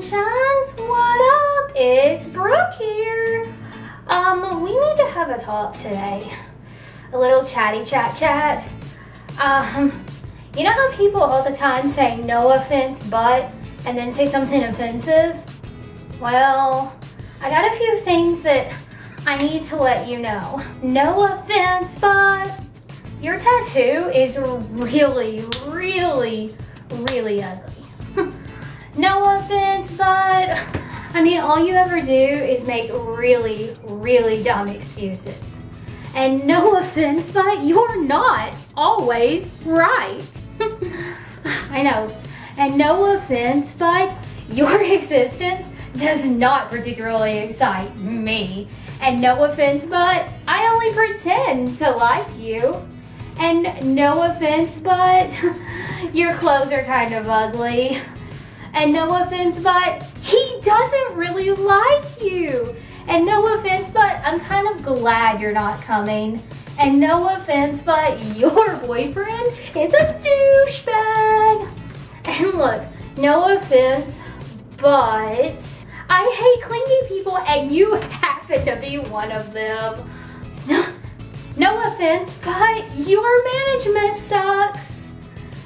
sunshines, what up? It's Brooke here. We need to have a talk today. A little chatty chat. You know how people all the time say no offense but and then say something offensive? Well, I got a few things that I need to let you know. No offense, but your tattoo is really ugly. No offense, but I mean, all you ever do is make really dumb excuses. And no offense, but you're not always right. I know. And no offense, but your existence does not particularly excite me. And no offense, but I only pretend to like you. And no offense, but your clothes are kind of ugly. And no offense, but he doesn't really like you. And no offense, but I'm kind of glad you're not coming. And no offense, but your boyfriend is a douchebag. And look, no offense, but I hate clingy people and you happen to be one of them. No offense, but your management sucks.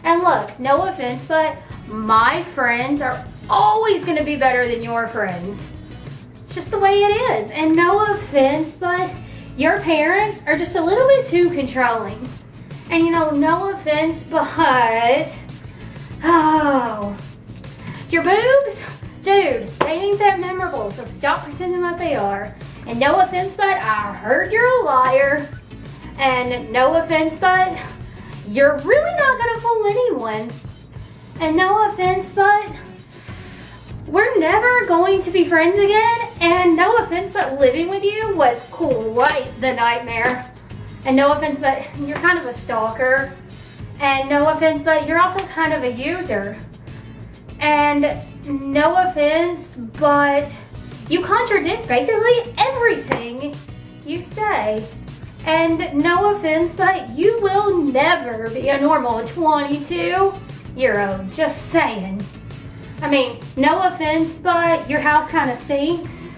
And look, no offense, but my friends are always gonna be better than your friends. It's just the way it is. And no offense, but your parents are just a little bit too controlling. And you know, no offense, but oh, your boobs, dude, they ain't that memorable, so stop pretending like they are. And no offense, but I heard you're a liar. And no offense, but you're really not gonna fool anyone. And no offense, but we're never going to be friends again. And no offense, but living with you was quite the nightmare. And no offense, but you're kind of a stalker. And no offense, but you're also kind of a user. And no offense, but you contradict basically everything you say. And no offense, but you will never be a normal 22-year-old, just saying. I mean, no offense, but your house kind of stinks.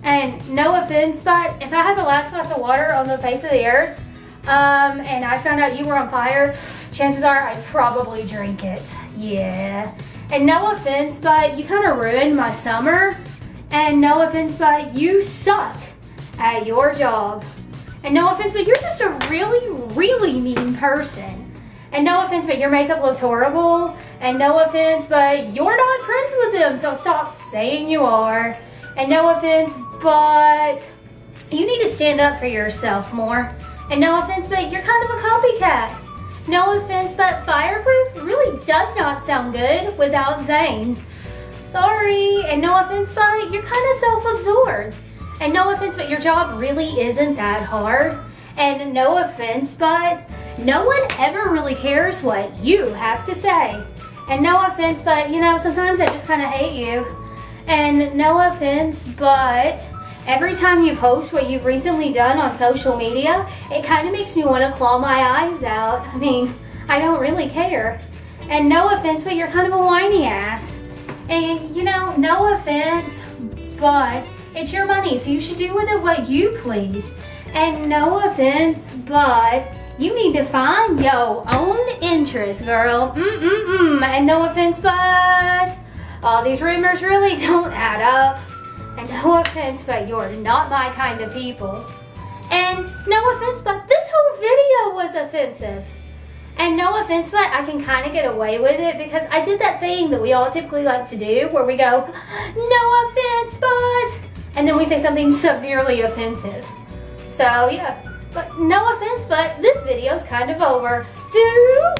And no offense, but if I had the last glass of water on the face of the earth, and I found out you were on fire, chances are I'd probably drink it. Yeah. And no offense, but you kind of ruined my summer. And no offense, but you suck at your job. And no offense, but you're just a really mean person. And no offense, but your makeup looked horrible. And no offense, but you're not friends with them, so stop saying you are. And no offense, but you need to stand up for yourself more. And no offense, but you're kind of a copycat. No offense, but fireproof really does not sound good without Zane. Sorry. And no offense, but you're kind of self-absorbed. And no offense, but your job really isn't that hard. And no offense, but no one ever really cares what you have to say. And no offense, but you know, sometimes I just kind of hate you. And no offense, but every time you post what you've recently done on social media, it kind of makes me want to claw my eyes out. I mean, I don't really care. And no offense, but you're kind of a whiny ass. And you know, no offense, but it's your money, so you should do with it what you please. And no offense, but you need to find your own interest, girl. And no offense, but all these rumors really don't add up. And no offense, but you're not my kind of people. And no offense, but this whole video was offensive. And no offense, but I can kind of get away with it because I did that thing that we all typically like to do where we go, no offense, but, and then we say something severely offensive. So yeah, but no offense, but this video's kind of over. Dude.